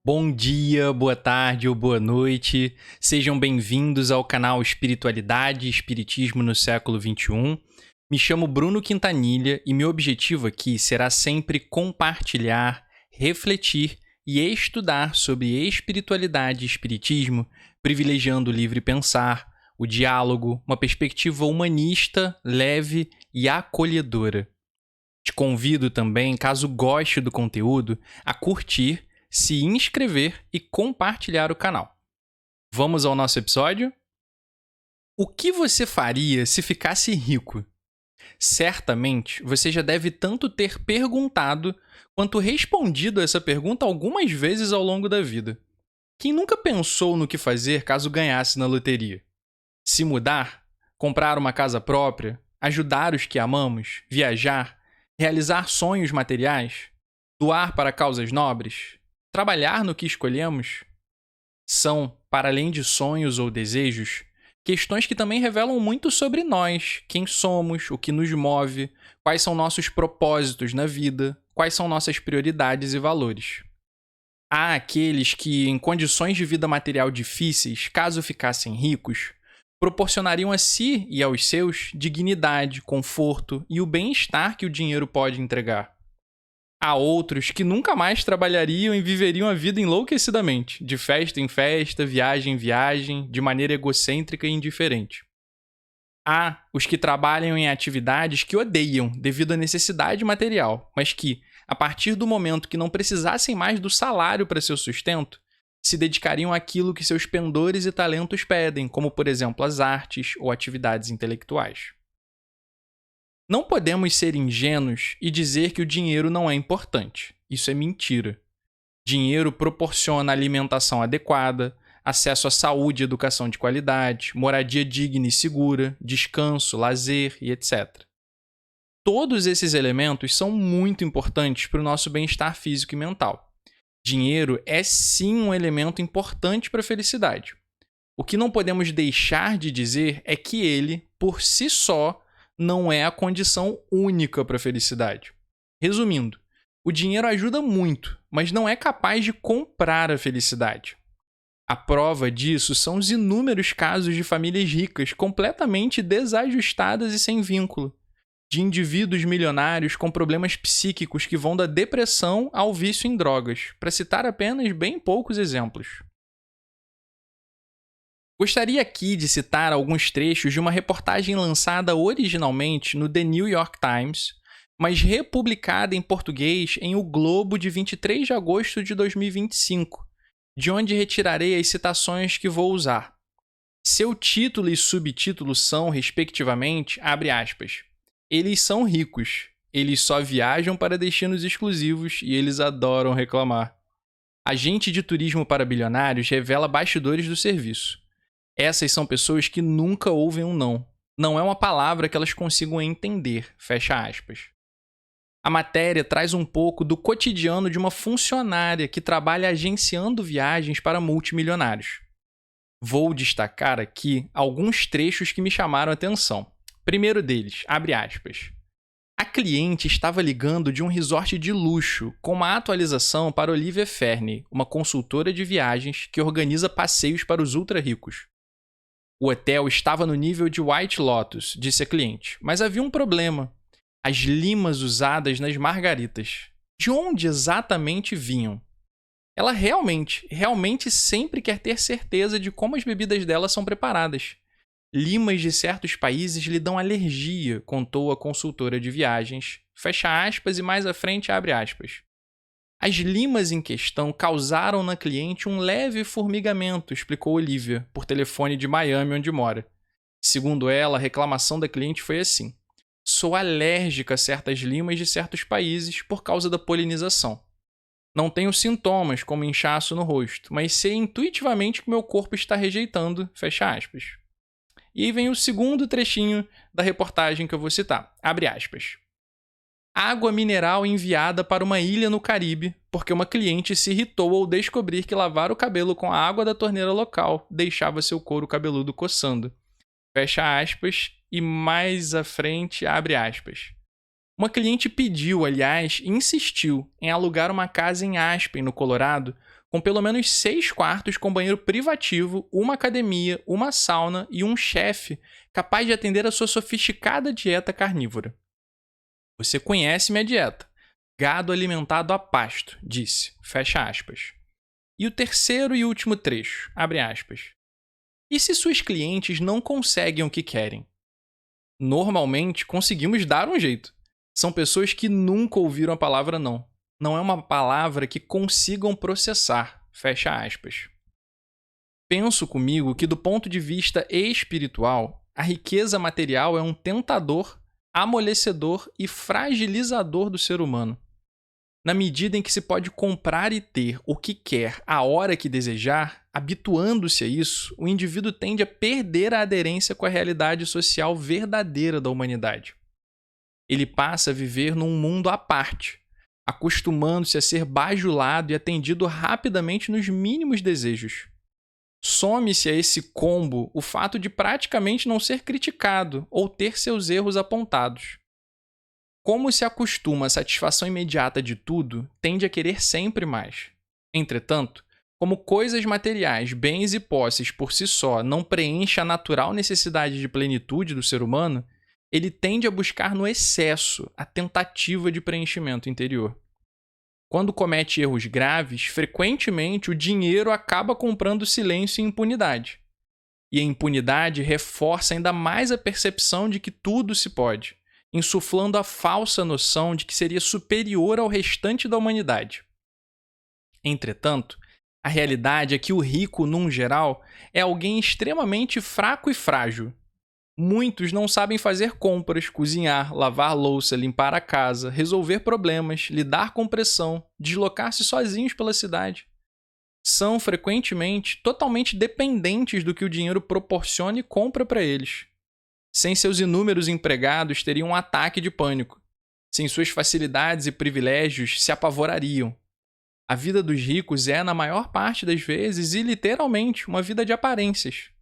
Bom dia, boa tarde ou boa noite. Sejam bem-vindos ao canal Espiritualidade e Espiritismo no século XXI. Me chamo Bruno Quintanilha e meu objetivo aqui será sempre compartilhar, refletir e estudar sobre espiritualidade e espiritismo, privilegiando o livre pensar, o diálogo, uma perspectiva humanista, leve e acolhedora. Te convido também, caso goste do conteúdo, a curtir, se inscrever e compartilhar o canal. Vamos ao nosso episódio? O que você faria se ficasse rico? Certamente, você já deve tanto ter perguntado quanto respondido essa pergunta algumas vezes ao longo da vida. Quem nunca pensou no que fazer caso ganhasse na loteria? Se mudar? Comprar uma casa própria? Ajudar os que amamos? Viajar? Realizar sonhos materiais? Doar para causas nobres? Trabalhar no que escolhemos? São, para além de sonhos ou desejos, questões que também revelam muito sobre nós, quem somos, o que nos move, quais são nossos propósitos na vida, quais são nossas prioridades e valores. Há aqueles que, em condições de vida material difíceis, caso ficassem ricos, proporcionariam a si e aos seus dignidade, conforto e o bem-estar que o dinheiro pode entregar. Há outros que nunca mais trabalhariam e viveriam a vida enlouquecidamente, de festa em festa, viagem em viagem, de maneira egocêntrica e indiferente. Há os que trabalham em atividades que odeiam devido à necessidade material, mas que, a partir do momento que não precisassem mais do salário para seu sustento, se dedicariam àquilo que seus pendores e talentos pedem, como, por exemplo, as artes ou atividades intelectuais. Não podemos ser ingênuos e dizer que o dinheiro não é importante. Isso é mentira. Dinheiro proporciona alimentação adequada, acesso à saúde e educação de qualidade, moradia digna e segura, descanso, lazer e etc. Todos esses elementos são muito importantes para o nosso bem-estar físico e mental. Dinheiro é sim um elemento importante para a felicidade. O que não podemos deixar de dizer é que ele, por si só, não é a condição única para a felicidade. Resumindo, o dinheiro ajuda muito, mas não é capaz de comprar a felicidade. A prova disso são os inúmeros casos de famílias ricas completamente desajustadas e sem vínculo, de indivíduos milionários com problemas psíquicos que vão da depressão ao vício em drogas, para citar apenas bem poucos exemplos. Gostaria aqui de citar alguns trechos de uma reportagem lançada originalmente no The New York Times, mas republicada em português em O Globo de 23 de agosto de 2025, de onde retirarei as citações que vou usar. Seu título e subtítulo são, respectivamente, abre aspas, eles são ricos, eles só viajam para destinos exclusivos e eles adoram reclamar. Agente de turismo para bilionários revela bastidores do serviço. Essas são pessoas que nunca ouvem um não. Não é uma palavra que elas consigam entender, fecha aspas. A matéria traz um pouco do cotidiano de uma funcionária que trabalha agenciando viagens para multimilionários. Vou destacar aqui alguns trechos que me chamaram a atenção. Primeiro deles, abre aspas. A cliente estava ligando de um resort de luxo com uma atualização para Olivia Fernie, uma consultora de viagens que organiza passeios para os ultra-ricos. O hotel estava no nível de White Lotus, disse a cliente, mas havia um problema. As limas usadas nas margaritas. De onde exatamente vinham? Ela realmente sempre quer ter certeza de como as bebidas dela são preparadas. Limas de certos países lhe dão alergia, contou a consultora de viagens. Fecha aspas e mais à frente abre aspas. As limas em questão causaram na cliente um leve formigamento, explicou Olivia, por telefone de Miami, onde mora. Segundo ela, a reclamação da cliente foi assim. Sou alérgica a certas limas de certos países por causa da polinização. Não tenho sintomas como inchaço no rosto, mas sei intuitivamente que meu corpo está rejeitando, fecha aspas. E aí vem o segundo trechinho da reportagem que eu vou citar, abre aspas. Água mineral enviada para uma ilha no Caribe, porque uma cliente se irritou ao descobrir que lavar o cabelo com a água da torneira local deixava seu couro cabeludo coçando. Fecha aspas e mais à frente abre aspas. Uma cliente pediu, aliás, insistiu em alugar uma casa em Aspen, no Colorado, com pelo menos 6 quartos com banheiro privativo, uma academia, uma sauna e um chefe capaz de atender a sua sofisticada dieta carnívora. Você conhece minha dieta. Gado alimentado a pasto, disse. Fecha aspas. E o terceiro e último trecho, abre aspas. E se suas clientes não conseguem o que querem? Normalmente, conseguimos dar um jeito. São pessoas que nunca ouviram a palavra não. Não é uma palavra que consigam processar, fecha aspas. Penso comigo que do ponto de vista espiritual, a riqueza material é um tentador, amolecedor e fragilizador do ser humano. Na medida em que se pode comprar e ter o que quer a hora que desejar, habituando-se a isso, o indivíduo tende a perder a aderência com a realidade social verdadeira da humanidade. Ele passa a viver num mundo à parte, acostumando-se a ser bajulado e atendido rapidamente nos mínimos desejos. Some-se a esse combo o fato de praticamente não ser criticado ou ter seus erros apontados. Como se acostuma à satisfação imediata de tudo, tende a querer sempre mais. Entretanto, como coisas materiais, bens e posses por si só não preenchem a natural necessidade de plenitude do ser humano, ele tende a buscar no excesso a tentativa de preenchimento interior. Quando comete erros graves, frequentemente o dinheiro acaba comprando silêncio e impunidade. E a impunidade reforça ainda mais a percepção de que tudo se pode, insuflando a falsa noção de que seria superior ao restante da humanidade. Entretanto, a realidade é que o rico, num geral, é alguém extremamente fraco e frágil. Muitos não sabem fazer compras, cozinhar, lavar louça, limpar a casa, resolver problemas, lidar com pressão, deslocar-se sozinhos pela cidade. São, frequentemente, totalmente dependentes do que o dinheiro proporciona e compra para eles. Sem seus inúmeros empregados, teriam um ataque de pânico. Sem suas facilidades e privilégios, se apavorariam. A vida dos ricos é, na maior parte das vezes, e literalmente, uma vida de aparências.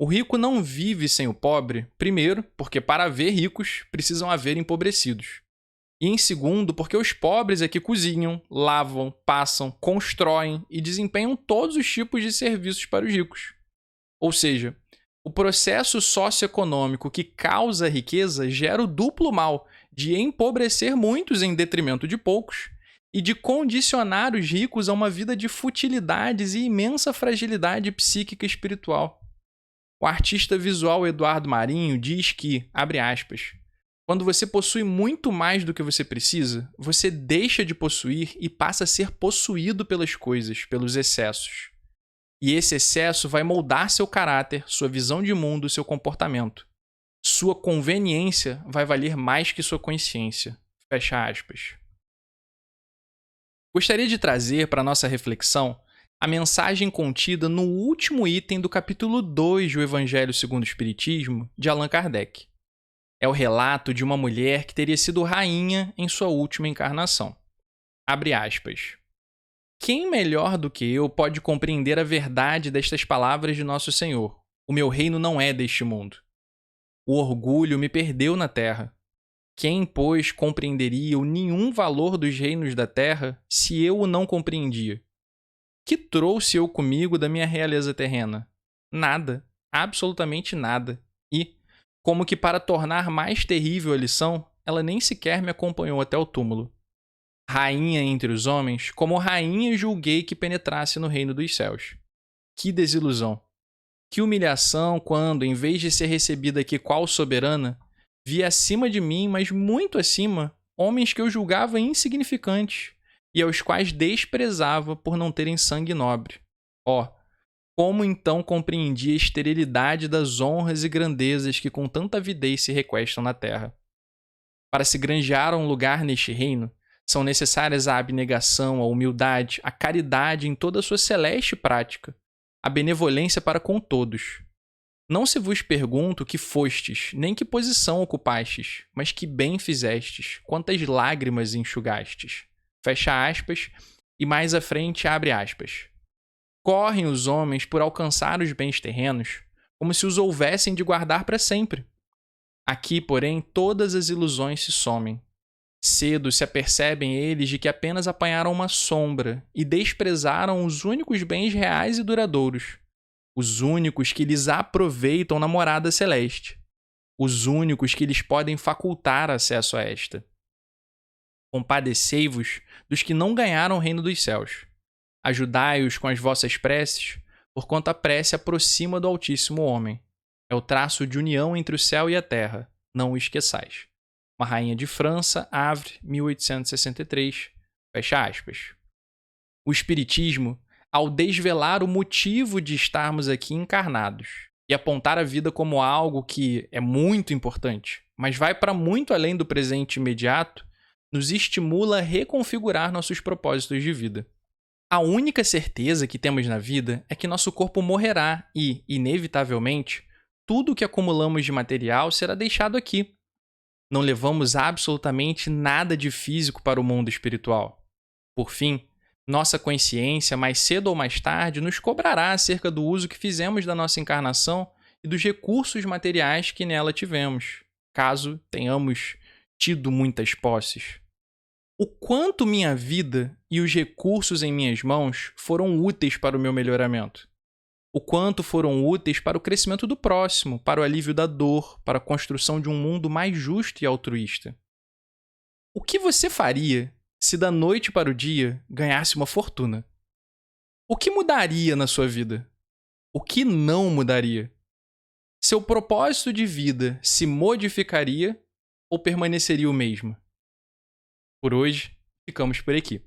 O rico não vive sem o pobre, primeiro, porque para haver ricos, precisam haver empobrecidos. E em segundo, porque os pobres é que cozinham, lavam, passam, constroem e desempenham todos os tipos de serviços para os ricos. Ou seja, o processo socioeconômico que causa a riqueza gera o duplo mal de empobrecer muitos em detrimento de poucos e de condicionar os ricos a uma vida de futilidades e imensa fragilidade psíquica e espiritual. O artista visual Eduardo Marinho diz que, abre aspas, quando você possui muito mais do que você precisa, você deixa de possuir e passa a ser possuído pelas coisas, pelos excessos. E esse excesso vai moldar seu caráter, sua visão de mundo, seu comportamento. Sua conveniência vai valer mais que sua consciência. Fecha aspas. Gostaria de trazer para nossa reflexão a mensagem contida no último item do capítulo 2 do Evangelho segundo o Espiritismo, de Allan Kardec. É o relato de uma mulher que teria sido rainha em sua última encarnação. Abre aspas. Quem melhor do que eu pode compreender a verdade destas palavras de Nosso Senhor? O meu reino não é deste mundo. O orgulho me perdeu na terra. Quem, pois, compreenderia o nenhum valor dos reinos da terra se eu o não compreendia? Que trouxe eu comigo da minha realeza terrena? Nada, absolutamente nada. E, como que para tornar mais terrível a lição, ela nem sequer me acompanhou até o túmulo. Rainha entre os homens, como rainha julguei que penetrasse no reino dos céus. Que desilusão! Que humilhação quando, em vez de ser recebida aqui qual soberana, vi acima de mim, mas muito acima, homens que eu julgava insignificantes e aos quais desprezava por não terem sangue nobre. Ó, como então compreendi a esterilidade das honras e grandezas que com tanta avidez se requestam na terra. Para se granjear um lugar neste reino, são necessárias a abnegação, a humildade, a caridade em toda a sua celeste prática, a benevolência para com todos. Não se vos pergunto que fostes, nem que posição ocupastes, mas que bem fizestes, quantas lágrimas enxugastes. Fecha aspas, e mais à frente abre aspas. Correm os homens por alcançar os bens terrenos, como se os houvessem de guardar para sempre. Aqui, porém, todas as ilusões se somem. Cedo se apercebem eles de que apenas apanharam uma sombra e desprezaram os únicos bens reais e duradouros, os únicos que lhes aproveitam na morada celeste, os únicos que lhes podem facultar acesso a esta. Compadecei-vos dos que não ganharam o reino dos céus. Ajudai-os com as vossas preces, porquanto a prece aproxima do Altíssimo Homem. É o traço de união entre o céu e a terra, não o esqueçais. Uma Rainha de França, Havre, 1863. Fecha aspas. O Espiritismo, ao desvelar o motivo de estarmos aqui encarnados e apontar a vida como algo que é muito importante, mas vai para muito além do presente imediato, nos estimula a reconfigurar nossos propósitos de vida. A única certeza que temos na vida é que nosso corpo morrerá e, inevitavelmente, tudo o que acumulamos de material será deixado aqui. Não levamos absolutamente nada de físico para o mundo espiritual. Por fim, nossa consciência, mais cedo ou mais tarde, nos cobrará acerca do uso que fizemos da nossa encarnação e dos recursos materiais que nela tivemos, caso tenhamos tido muitas posses. O quanto minha vida e os recursos em minhas mãos foram úteis para o meu melhoramento? O quanto foram úteis para o crescimento do próximo, para o alívio da dor, para a construção de um mundo mais justo e altruísta? O que você faria se da noite para o dia ganhasse uma fortuna? O que mudaria na sua vida? O que não mudaria? Seu propósito de vida se modificaria ou permaneceria o mesmo? Por hoje, ficamos por aqui.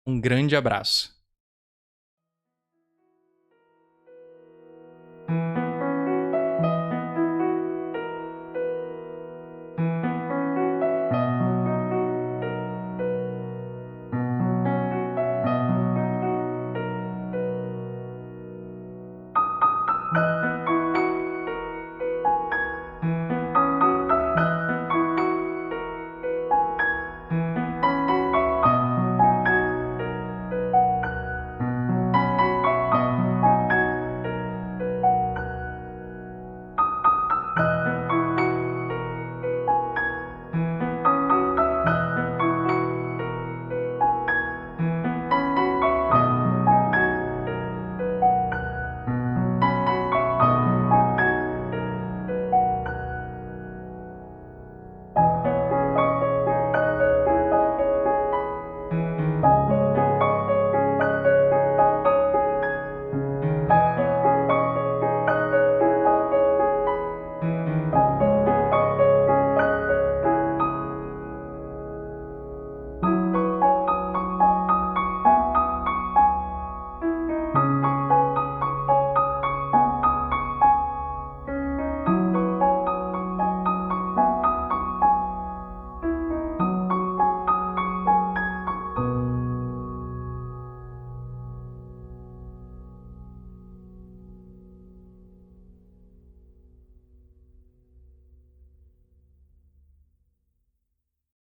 Um grande abraço.